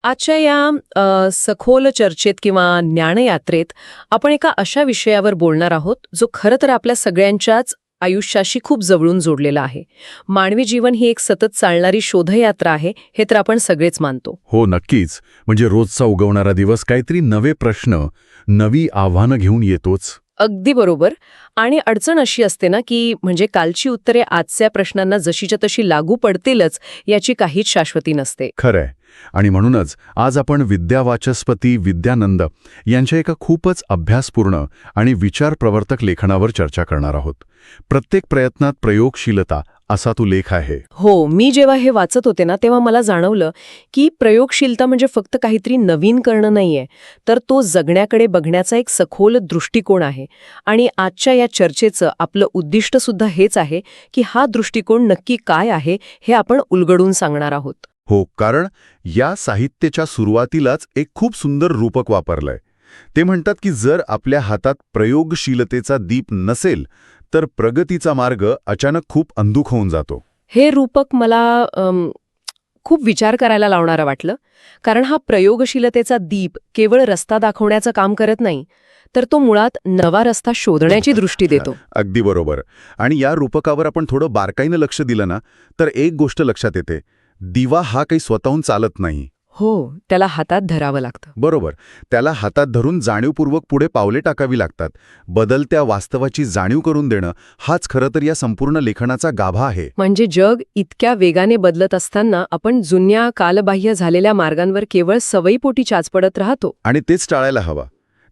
आजच्या या सखोल चर्चेत किंवा ज्ञानयात्रेत आपण एका अशा विषयावर बोलणार आहोत जो खरं तर आपल्या सगळ्यांच्याच आयुष्याशी खूप जवळून जोडलेला आहे. मानवी जीवन ही एक सतत चालणारी शोधयात्रा आहे हे तर आपण सगळेच मानतो. हो, नक्कीच. म्हणजे रोजचा उगवणारा दिवस काहीतरी नवे प्रश्न, नवी आव्हानं घेऊन येतोच. अगदी बरोबर. आणि अडचण अशी असते ना की म्हणजे कालची उत्तरे आजच्या प्रश्नांना जशीच्या तशी लागू पडतीलच याची काहीच शाश्वती नसते. खरंय. आणि म्हणूनच आज आपण विद्यावाचस्पती विद्यानंद यांच्या एका खूपच अभ्यासपूर्ण आणि विचारप्रवर्तक लेखनावर चर्चा करणार आहोत. प्रत्येक प्रयत्नात प्रयोगशीलता असा तो लेख आहे. हो, मी जेव्हा हे वाचत होते ना तेव्हा मला जाणवलं की प्रयोगशीलता म्हणजे फक्त काहीतरी नवीन करणं नाहीये, तर तो जगण्याकडे बघण्याचा एक सखोल दृष्टिकोन आहे. आणि आजच्या या चर्चेचं आपलं उद्दिष्ट सुद्धा हेच आहे की हा दृष्टिकोन नक्की काय आहे हे आपण उलगडून सांगणार आहोत. हो, कारण या साहित्याच्या सुरुवातीलाच एक खूप सुंदर रूपक वापरलंय. ते म्हणतात की जर आपल्या हातात प्रयोगशीलतेचा दीप नसेल तर प्रगतीचा मार्ग अचानक खूप अंधुक होऊन जातो. हे रूपक मला खूप विचार करायला लावणारं वाटलं, कारण हा प्रयोगशीलतेचा दीप केवळ रस्ता दाखवण्याचं काम करत नाही, तर तो मुळात नवा रस्ता शोधण्याची दृष्टी देतो. अगदी बरोबर. आणि या रूपकावर आपण थोडं बारकाईनं लक्ष दिलं ना तर एक गोष्ट लक्षात येते. दिवा हा काही स्वतःहून चालत नाही. हो, त्याला हातात धरावं लागतं. बरोबर. त्याला हातात धरून जाणीवपूर्वक पुढे पावले टाकावी लागतात. बदलत्या वास्तवाची जाणीव करून देणं हाच खरं तर या संपूर्ण लेखनाचा गाभा आहे. म्हणजे जग इतक्या वेगाने बदलत असताना आपण जुन्या कालबाह्य झालेल्या मार्गांवर केवळ सवयीपोटी चाचपडत राहतो. आणि तेच टाळायला हवा.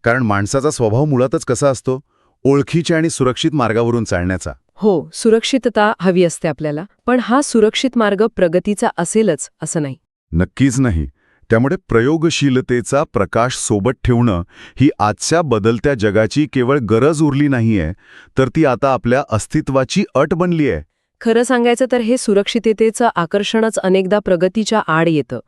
कारण माणसाचा स्वभाव मुळातच कसा असतो? ओळखीच्या आणि सुरक्षित मार्गावरून चालण्याचा. हो, सुरक्षितता हवी असते आपल्याला, पण हा सुरक्षित मार्ग प्रगतीचा असेलच असं नाही. नक्कीच नाही. त्यामुळे प्रयोगशीलतेचा प्रकाश सोबत ठेवणं ही आजच्या बदलत्या जगाची केवळ गरज उरली नाहीये, तर ती आता आपल्या अस्तित्वाची अट बनली आहे. खरं सांगायचं तर हे सुरक्षिततेचं आकर्षणच अनेकदा प्रगतीच्या आड येतं.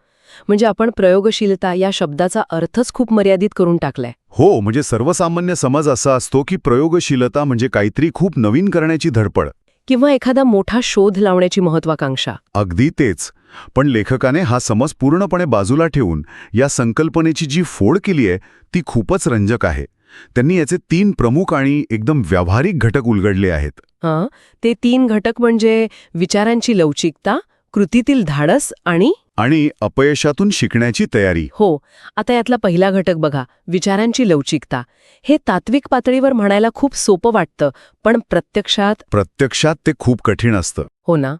म्हणजे आपण प्रयोगशीलता या शब्दाचा अर्थच खूप मर्यादित करून टाकलाय. हो, म्हणजे सर्वसामान्य समज असा असतो की प्रयोगशीलता म्हणजे काहीतरी खूप नवीन करण्याची धडपड किंवा एखादा मोठा शोध लावण्याची महत्वाकांक्षा. अगदी तेच. पण लेखकाने हा समज पूर्णपणे बाजूला ठेवून या संकल्पनेची जी फोड केली आहे ती खूपच रंजक आहे. त्यांनी याचे 3 प्रमुख आणि एकदम व्यावहारिक घटक उलगडले आहेत. ते 3 घटक म्हणजे विचारांची लवचिकता, कृतीतील धाडस आणि अपयशातून शिकण्याची तयारी. हो, आता यातला पहिला घटक बघा, विचारांची लवचिकता. हे तात्विक पातळीवर म्हणायला खूप सोपं वाटतं, पण प्रत्यक्षात ते खूप कठीण असतं. हो ना,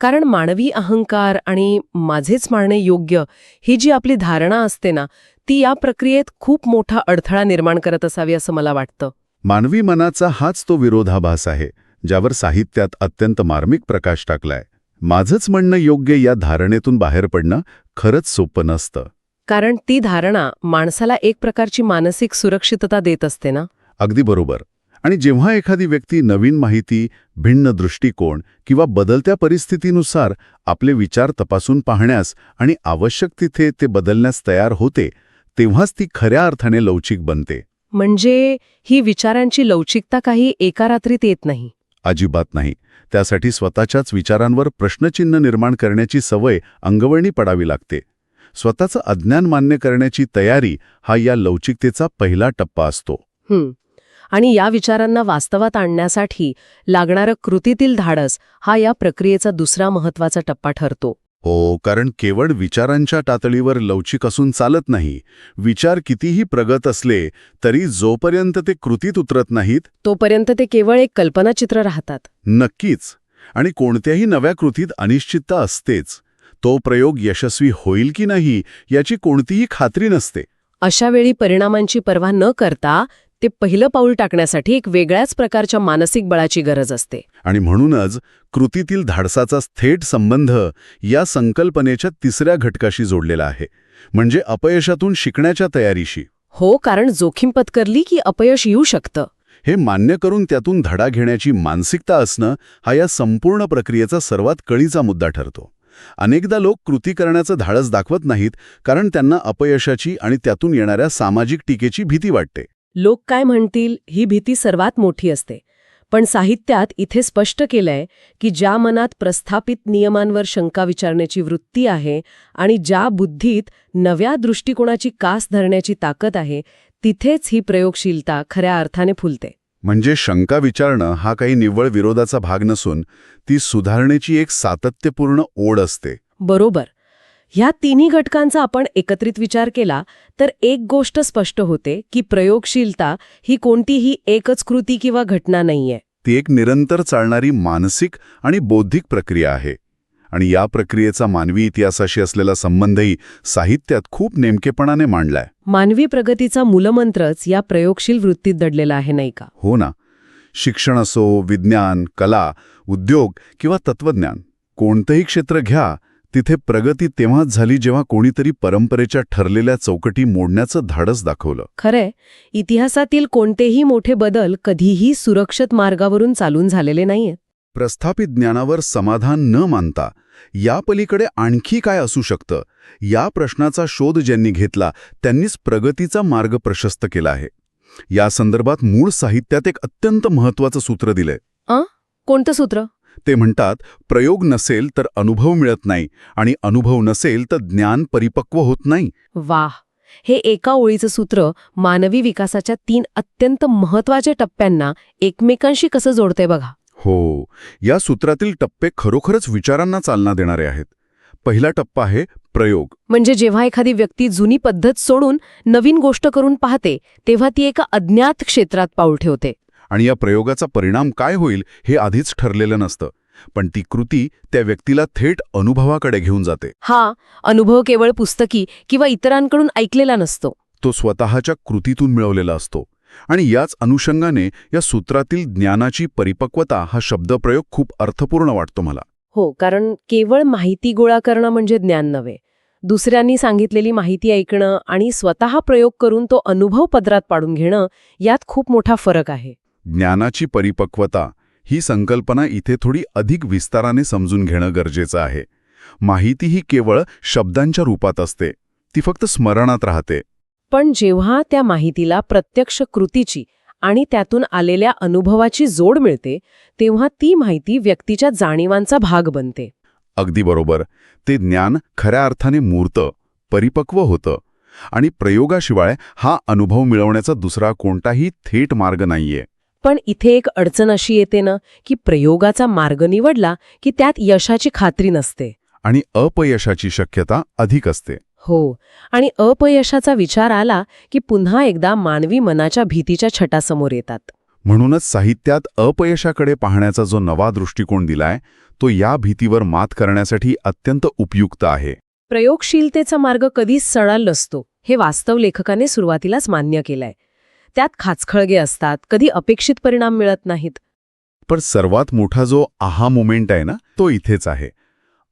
कारण मानवी अहंकार आणि माझेच मानणे योग्य ही जी आपली धारणा असते ना, ती या प्रक्रियेत खूप मोठा अडथळा निर्माण करत असावी असं मला वाटतं. मानवी मनाचा हाच तो विरोधाभास आहे ज्यावर साहित्यात अत्यंत मार्मिक प्रकाश टाकलाय. माझंच म्हणणं योग्य या धारणेतून बाहेर पडणं खरंच सोपं नसतं. कारण ती धारणा माणसाला एक प्रकारची मानसिक सुरक्षितता देत असते ना. अगदी बरोबर. आणि जेव्हा एखादी व्यक्ती नवीन माहिती, भिन्न दृष्टिकोन किंवा बदलत्या परिस्थितीनुसार आपले विचार तपासून पाहण्यास आणि आवश्यक तिथे ते बदलण्यास तयार होते, तेव्हाच ती खऱ्या अर्थाने लवचिक बनते. म्हणजे ही विचारांची लवचिकता काही एका रात्रीत येत नाही. अजिबात नाही. त्यासाठी स्वतःच्याच विचारांवर प्रश्नचिन्ह निर्माण करण्याची सवय अंगवळणी पडावी लागते. स्वतःचं अज्ञान मान्य करण्याची तयारी हा या लवचिकतेचा पहिला टप्पा असतो. आणि या विचारांना वास्तवात आणण्यासाठी लागणारं कृतीतील धाडस हा या प्रक्रियेचा दुसरा महत्वाचा टप्पा ठरतो. हो, कारण केवळ विचारांच्या टातळीवर लवचिक असून चालत नाही. विचार कितीही प्रगत असले तरी जोपर्यंत ते कृतीत उतरत नाहीत तोपर्यंत ते केवळ एक कल्पनाचित्र राहतात. नक्कीच. आणि कोणत्याही नव्या कृतीत अनिश्चितता असतेच. तो प्रयोग यशस्वी होईल की नाही याची कोणतीही खात्री नसते. अशा वेळी परिणामांची पर्वा न करता ते पहिलं पाऊल टाकण्यासाठी एक वेगळ्याच प्रकारच्या मानसिक बळाची गरज असते. आणि म्हणूनच कृतीतील धाडसाचा थेट संबंध या संकल्पनेच्या तिसऱ्या घटकाशी जोडलेला आहे, म्हणजे अपयशातून शिकण्याच्या तयारीशी. हो, कारण जोखीम पत्करली की अपयश येऊ शकतं. हे मान्य करून त्यातून धडा घेण्याची मानसिकता असणं हा या संपूर्ण प्रक्रियेचा सर्वात कळीचा मुद्दा ठरतो. अनेकदा लोक कृती करण्याचं धाडस दाखवत नाहीत कारण त्यांना अपयशाची आणि त्यातून येणाऱ्या सामाजिक टीकेची भीती वाटते. लोक काय म्हणतील ही भीती सर्वात मोठी असते. पण साहित्यात इथे स्पष्ट केलंय की ज्या मनात प्रस्थापित नियमांवर शंका विचारण्याची वृत्ती आहे आणि ज्या बुद्धीत नव्या दृष्टिकोनाची कास धरण्याची ताकद आहे, तिथेच ही प्रयोगशीलता खऱ्या अर्थाने फुलते. म्हणजे शंका विचारणं हा काही निव्वळ विरोधाचा भाग नसून ती सुधारणेची एक सातत्यपूर्ण ओढ असते. बरोबर. ह्या तिन्ही घटकांचा आपण एकत्रित विचार केला तर एक गोष्ट स्पष्ट होते की प्रयोगशीलता ही कोणतीही एकच कृती किंवा घटना नाहीये. ती एक निरंतर चालणारी मानसिक आणि बौद्धिक प्रक्रिया आहे. आणि या प्रक्रियेचा मानवी इतिहासाशी असलेला संबंधही साहित्यात खूप नेमकेपणाने मांडलाय. मानवी प्रगतीचा मूलमंत्रच या प्रयोगशील वृत्तीत दडलेला आहे, नाही का? हो ना. शिक्षण असो, विज्ञान, कला, उद्योग किंवा तत्वज्ञान, कोणतंही क्षेत्र घ्या, तिथे प्रगती तेव्हाच झाली जेव्हा कोणीतरी परंपरेच्या ठरलेल्या चौकटी मोडण्याचं धाडस दाखवलं. खरंय, इतिहासातील कोणतेही मोठे बदल कधीही सुरक्षित मार्गावरून चालून झालेले नाहीयेत. प्रस्थापित ज्ञानावर समाधान न मानता या पलीकडे आणखी काय असू शकतं, या प्रश्नाचा शोध ज्यांनी घेतला त्यांनीच प्रगतीचा मार्ग प्रशस्त केला आहे. या संदर्भात मूळ साहित्यात एक अत्यंत महत्त्वाचं सूत्र दिलंय. कोणतं सूत्र? ते म्हणतात, प्रयोग नसेल तर अनुभव मिळत नाही आणि अनुभव नसेल तर ज्ञान परिपक्व होत नाही. वाह! हे एका ओळीचं सूत्र मानवी विकासाच्या 3 अत्यंत महत्त्वाच्या टप्प्यांना एकमेकांशी कसं जोडतंय बघा. हो, या सूत्रातील टप्पे खरोखरच विचारांना चालना देणारे आहेत. पहिला टप्पा आहे प्रयोग. म्हणजे जेव्हा एखादी व्यक्ती जुनी पद्धत सोडून नवीन गोष्ट करून पाहते, तेव्हा ती एका अज्ञात क्षेत्रात पाऊल ठेवते. आणि या प्रयोगाचा परिणाम काय होईल हे आधीच ठरलेलं नसतं, पण ती कृती त्या व्यक्तीला थेट अनुभवाकडे घेऊन जाते. हा अनुभव केवळ पुस्तकी किंवा इतरांकडून ऐकलेला नसतो. तो स्वतःच्या कृतीतून मिळवलेला असतो. आणि याच अनुषंगाने या सूत्रातील ज्ञानाची परिपक्वता हा शब्दप्रयोग खूप अर्थपूर्ण वाटतो मला. हो, कारण केवळ माहिती गोळा करणं म्हणजे ज्ञान नव्हे. दुसऱ्यांनी सांगितलेली माहिती ऐकणं आणि स्वतः प्रयोग करून तो अनुभव पदरात पाडून घेणं, यात खूप मोठा फरक आहे. ज्ञानाची परिपक्वता ही संकल्पना इथे थोडी अधिक विस्ताराने समजून घेणं गरजेचं आहे. माहिती ही केवळ शब्दांच्या रूपात असते, ती फक्त स्मरणात राहते. पण जेव्हा त्या माहितीला प्रत्यक्ष कृतीची आणि त्यातून आलेल्या अनुभवाची जोड मिळते, तेव्हा ती माहिती व्यक्तीच्या जाणीवांचा भाग बनते. अगदी बरोबर. ते ज्ञान खऱ्या अर्थाने मूर्त, परिपक्व होतं. आणि प्रयोगाशिवाय हा अनुभव मिळवण्याचा दुसरा कोणताही थेट मार्ग नाहीये. पण इथे एक अडचण अशी येते ना, की प्रयोगाचा मार्ग निवडला की त्यात यशाची खात्री नसते. आणि अपयशाची शक्यता अधिक असते. हो, आणि अपयशाचा विचार आला की पुन्हा एकदा मानवी मनाच्या भीतीच्या छटा समोर येतात. म्हणूनच साहित्यात अपयशाकडे पाहण्याचा जो नवा दृष्टिकोन दिलाय, तो या भीतीवर मात करण्यासाठी अत्यंत उपयुक्त आहे. प्रयोगशीलतेचा मार्ग कधीच सरळ नसतो, हे वास्तव लेखकाने सुरुवातीलाच मान्य केलंय. त्यात खाचखळगे असतात, कधी अपेक्षित परिणाम मिळत नाहीत. पण सर्वात मोठा जो आहा मोमेंट आहे ना, तो इथेच आहे.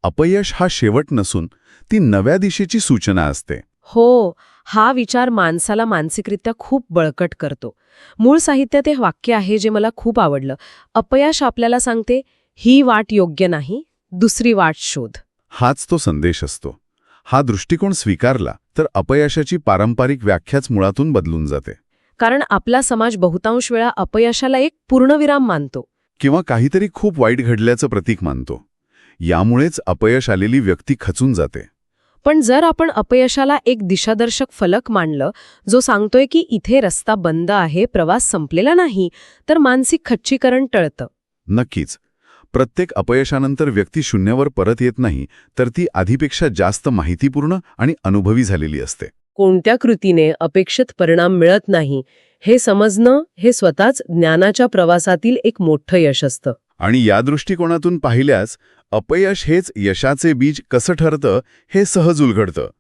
अपयश हा शेवट नसून ती नव्या दिशेची सूचना असते. हो, हा विचार माणसाला मानसिकरित्या खूप बळकट करतो. मूळ साहित्यात एक वाक्य आहे जे मला खूप आवडलं. अपयश आपल्याला सांगते, ही वाट योग्य नाही, दुसरी वाट शोध. हाच तो संदेश असतो. हा दृष्टिकोन स्वीकारला तर अपयशाची पारंपरिक व्याख्याच मुळातून बदलून जाते. कारण आपला समाज बहुतांश वेळा अपयशाला एक पूर्णविराम मानतो. किंवा काहीतरी खूप वाईट घडल्याचं प्रतीक मानतो. यामुळेच अपयश आलेली व्यक्ती खचून जाते. पण जर आपण अपयशाला एक दिशादर्शक फलक मांडलं, जो सांगतोय की इथे रस्ता बंद आहे, प्रवास संपलेला नाही, तर मानसिक खच्चीकरण टळतं. नक्कीच. प्रत्येक अपयशानंतर व्यक्ती शून्यावर परत येत नाही, तर ती आधीपेक्षा जास्त माहितीपूर्ण आणि अनुभवी झालेली असते. कोणत्या कृतीने अपेक्षित परिणाम मिळत नाही हे समजणं, हे स्वतःच ज्ञानाच्या प्रवासातील एक मोठं यश असतं. आणि या दृष्टिकोनातून पाहिल्यास अपयश हेच यशाचे बीज कसं ठरतं हे सहज उलगडतं.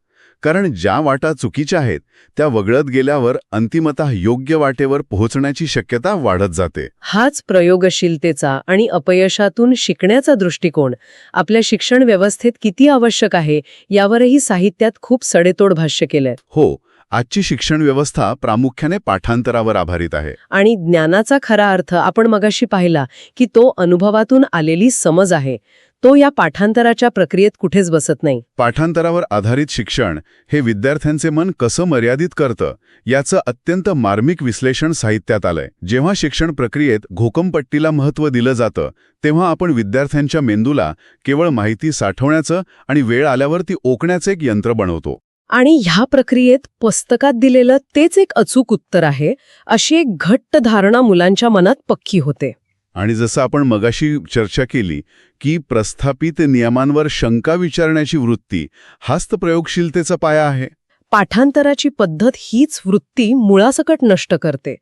कारण ज्या वाटा चुकीच्या आहेत त्या वगळत गेल्यावर अंतिमतः योग्य वाटेवर पोहोचण्याची शक्यता वाढत जाते. हाच प्रयोगशीलतेचा आणि अपयशातून शिकण्याचा दृष्टिकोन आपल्या शिक्षण व्यवस्थेत किती आवश्यक आहे यावरही साहित्यात खूप सडेतोड भाष्य केलंय. हो, आजची शिक्षण व्यवस्था प्रामुख्याने पाठांतरावर आधारित आहे. आणि ज्ञानाचा खरा अर्थ आपण मगाशी पाहिला की तो अनुभवातून आलेली समज आहे. तो या पाठांतराच्या प्रक्रियेत कुठेच बसत नाही. पाठांतरावर आधारित शिक्षण हे विद्यार्थ्यांचे मन कसं मर्यादित करतं याचं अत्यंत मार्मिक विश्लेषण साहित्यात आलंय. जेव्हा शिक्षण प्रक्रियेत घोकंपट्टीला महत्त्व दिलं जातं तेव्हा आपण विद्यार्थ्यांच्या मेंदूला केवळ माहिती साठवण्याचं आणि वेळ आल्यावर ती ओकण्याचं एक यंत्र बनवतो. आणि ह्या प्रक्रियेत पुस्तकात दिलेलं तेच एक अचूक उत्तर आहे अशी एक घट्ट धारणा मुलांच्या मनात पक्की होते. आणि जसं आपण मगाशी चर्चा केली की प्रस्थापित नियमांवर शंका विचारण्याची वृत्ती हाच तर प्रयोगशीलतेचा पाया आहे. पाठांतराची पद्धत हीच वृत्ती मुळासकट नष्ट करते.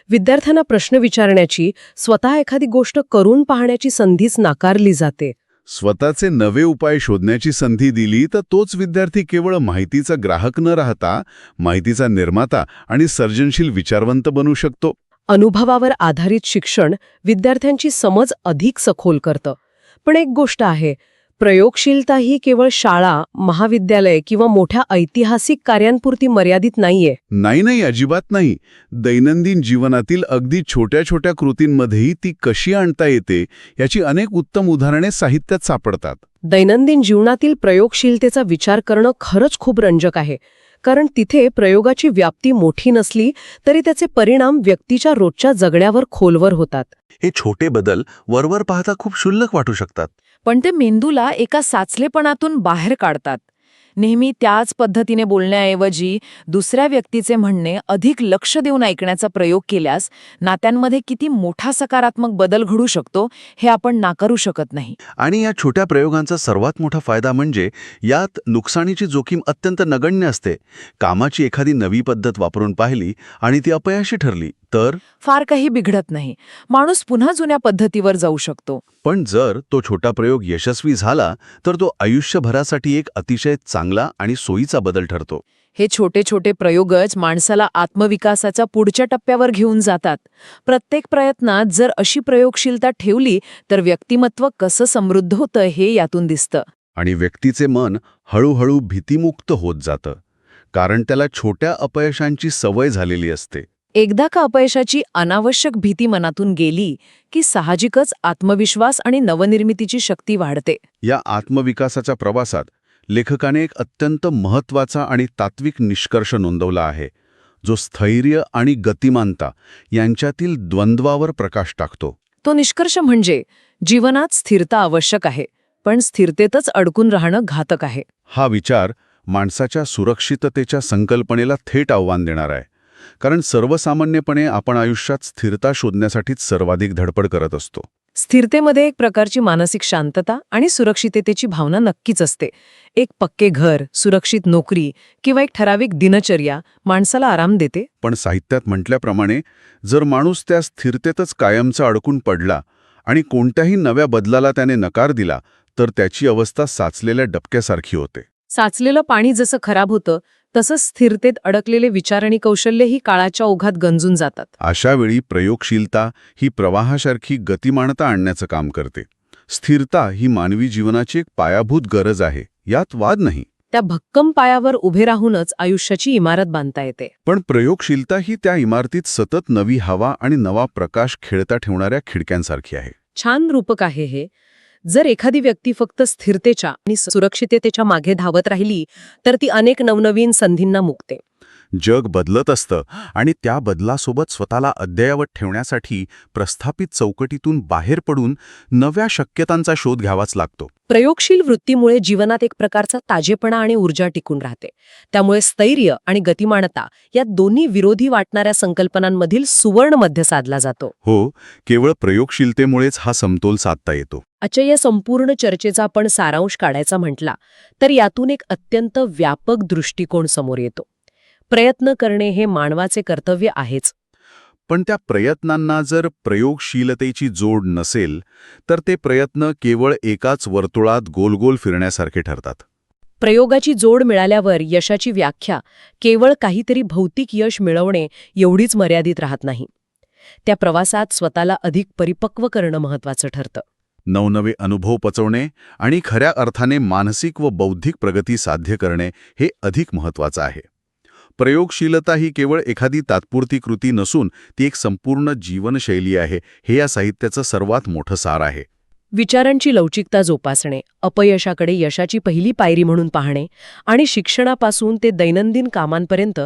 विद्यार्थ्यांना प्रश्न विचारण्याची, स्वतः एखादी गोष्ट करून पाहण्याची संधीच नाकारली जाते. स्वतःचे नवे उपाय शोधण्याची संधी दिली तर तोच विद्यार्थी केवळ माहितीचा ग्राहक न राहता माहितीचा निर्माता आणि सर्जनशील विचारवंत बनू शकतो. अनुभवावर आधारित शिक्षण विद्यार्थ्यांची समज अधिक सखोल करतं. पण एक गोष्ट आहे, प्रयोगशीलता ही केवळ शाळा, महाविद्यालय किंवा मोठ्या ऐतिहासिक कार्यांपुरती मर्यादित नाहीये. नाही, अजिबात नाही. दैनंदिन जीवनातील अगदी छोट्या छोट्या कृतींमध्येही ती कशी आणता येते याची अनेक उत्तम उदाहरणे साहित्यात सापडतात. दैनंदिन जीवनातील प्रयोगशीलतेचा विचार करणं खरंच खूप रंजक आहे. कारण तिथे प्रयोगाची व्याप्ती मोठी नसली तरी त्याचे परिणाम व्यक्तीच्या रोजच्या जगण्यावर खोलवर होतात. हे छोटे बदल वरवर पाहता खूप क्षुल्लक वाटू शकतात, पण ते मेंदूला एका साचलेपणातून बाहेर काढतात. नेहमी त्याच पद्धतीने बोलण्याऐवजी दुसऱ्या व्यक्तीचे म्हणणे अधिक लक्ष देऊन ऐकण्याचा प्रयोग केल्यास नात्यांमध्ये किती मोठा सकारात्मक बदल घडू शकतो हे आपण नाकारू शकत नाही. आणि या छोट्या प्रयोगांचा सर्वात मोठा फायदा म्हणजे यात नुकसानीची जोखीम अत्यंत नगण्य असते. कामाची एखादी नवी पद्धत वापरून पाहिली आणि ती अपयशी ठरली तर फार काही बिघडत नाही. माणूस पुन्हा जुन्या पद्धतीवर जाऊ शकतो. पण जर तो छोटा प्रयोग यशस्वी झाला तर तो आयुष्यभरासाठी एक अतिशय चांगला आणि सोयीचा बदल ठरतो. हे छोटे छोटे प्रयोगच माणसाला आत्मविकासाच्या पुढच्या टप्प्यावर घेऊन जातात. प्रत्येक प्रयत्नात जर अशी प्रयोगशीलता ठेवली तर व्यक्तिमत्व कसं समृद्ध होतं हे यातून दिसतं. आणि व्यक्तीचे मन हळूहळू भीतीमुक्त होत जातं, कारण त्याला छोट्या अपयशांची सवय झालेली असते. एकदा का अपयशाची अनावश्यक भीती मनातून गेली की साहजिकच आत्मविश्वास आणि नवनिर्मितीची शक्ती वाढते. या आत्मविकासाच्या प्रवासात लेखकाने एक अत्यंत महत्त्वाचा आणि तात्विक निष्कर्ष नोंदवला आहे, जो स्थैर्य आणि गतिमानता यांच्यातील द्वंद्वावर प्रकाश टाकतो. तो निष्कर्ष म्हणजे जीवनात स्थिरता आवश्यक आहे, पण स्थिरतेतच अडकून राहणं घातक आहे. हा विचार माणसाच्या सुरक्षिततेच्या संकल्पनेला थेट आव्हान देणार आहे, कारण सर्वसामान्यपणे आपण आयुष्यात स्थिरता शोधण्यासाठीच सर्वाधिक धडपड करत असतो. स्थिरतेमध्ये एक प्रकारची मानसिक शांतता आणि सुरक्षिततेची भावना नक्कीच असते. एक पक्के घर, सुरक्षित नोकरी किंवा एक ठराविक दिनचर्या माणसाला आराम देते. पण साहित्यात म्हटल्याप्रमाणे जर माणूस त्या स्थिरतेतच कायमचा अडकून पडला आणि कोणत्याही नव्या बदलाला त्याने नकार दिला तर त्याची अवस्था साचलेल्या डबक्यासारखी होते. साचलेलं पाणी जसं खराब होतं तसंच स्थिरतेत अडकलेले विचार आणि कौशल्यही काळाच्या ओघात गंजून जातात. अशावेळी प्रयोगशीलता ही प्रवाहासारखी गतिमानता आणण्याचं काम करते. स्थिरता ही मानवी जीवनाची एक पायाभूत गरज आहे, यात वाद नाही. त्या भक्कम पायावर उभे राहूनच आयुष्याची इमारत बांधता येते. पण प्रयोगशीलता ही त्या इमारतीत सतत नवी हवा आणि नवा प्रकाश खेळता ठेवणाऱ्या खिडक्यांसारखी आहे. छान रूपक आहे हे. जर एखादी व्यक्ती फक्त स्थिरतेच्या आणि सुरक्षिततेच्या मागे धावत राहिली तर ती अनेक नवनवीन संधींना मुकते. जग बदलत असतं आणि त्या बदलासोबत स्वतःला अद्ययावत ठेवण्यासाठी प्रस्थापित चौकटीतून बाहेर पडून नव्या शक्यतांचा शोध घ्यावाच लागतो. प्रयोगशील वृत्तीमुळे जीवनात एक प्रकारचा ताजेपणा आणि ऊर्जा टिकून राहते. त्यामुळे स्थैर्य आणि गतिमानता या दोन्ही विरोधी वाटणाऱ्या संकल्पनांमधील सुवर्ण मध्य साधला जातो. हो, केवळ प्रयोगशीलतेमुळेच हा समतोल साधता येतो. आजच्या या संपूर्ण चर्चेचा आपण सारांश काढायचा म्हटला तर यातून एक अत्यंत व्यापक दृष्टिकोन समोर येतो. प्रयत्न करणे हे मानवाचे कर्तव्य आहेच. पण त्या प्रयत्नांना जर प्रयोगशीलतेची जोड नसेल तर ते प्रयत्न केवळ एकाच वर्तुळात गोलगोल फिरण्यासारखे ठरतात. प्रयोगाची जोड मिळाल्यावर यशाची व्याख्या केवळ काहीतरी भौतिक यश मिळवणे एवढीच मर्यादित राहत नाही. त्या प्रवासात स्वतःला अधिक परिपक्व करणं महत्त्वाचं ठरतं. नवनवे अनुभव पचवणे आणि खऱ्या अर्थाने मानसिक व बौद्धिक प्रगती साध्य करणे हे अधिक महत्त्वाचं आहे. प्रयोगशीलता ही केवळ एखादी तात्पुरती कृती नसून ती एक संपूर्ण जीवनशैली आहे, हे या साहित्याचं सर्वात मोठं सार आहे. विचारांची लवचिकता जोपासणे, अपयशाकडे यशाची पहिली पायरी म्हणून पाहणे आणि शिक्षणापासून ते दैनंदिन कामांपर्यंत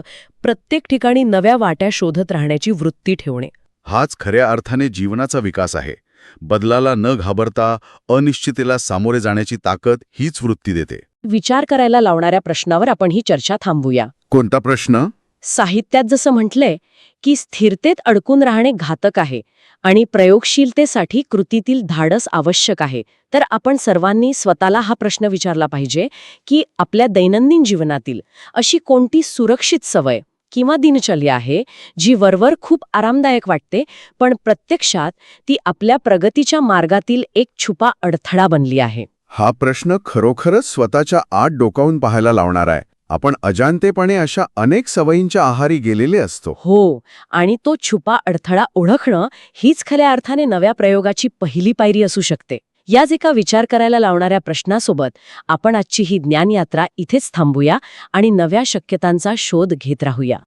प्रत्येक ठिकाणी नव्या वाट्या शोधत राहण्याची वृत्ती ठेवणे. हाच खऱ्या अर्थाने जीवनाचा विकास आहे. बदलाला न घाबरता अनिश्चितेला सामोरे जाण्याची ताकद हीच वृत्ती देते. विचार करायला लावणाऱ्या प्रश्नावर आपण ही चर्चा थांबवूया. कोणता प्रश्न? साहित्यात जसं म्हटलंय की स्थिरतेत अडकून राहणे घातक आहे आणि प्रयोगशीलतेसाठी कृतीतील धाडस आवश्यक आहे, तर आपण सर्वांनी स्वतःला हा प्रश्न विचारला पाहिजे की आपल्या दैनंदिन जीवनातील अशी कोणती सुरक्षित सवय किंवा दिनचर्या आहे जी वरवर खूप आरामदायक वाटते, पण प्रत्यक्षात ती आपल्या प्रगतीच्या मार्गातील एक छुपा अडथळा बनली आहे. हा प्रश्न खरोखरच स्वतःच्या आत डोकावून पाहायला लावणार आहे. आपण अजाणतेपणे अशा अनेक सवयींच्या आहारी गेलेले असतो. हो, आणि तो छुपा अडथळा ओळखणं हीच खऱ्या अर्थाने नव्या प्रयोगाची पहिली पायरी असू शकते. याच एका विचार करायला लावणाऱ्या प्रश्नासोबत आपण आजची ही ज्ञानयात्रा इथेच थांबूया आणि नव्या शक्यतांचा शोध घेत राहूया.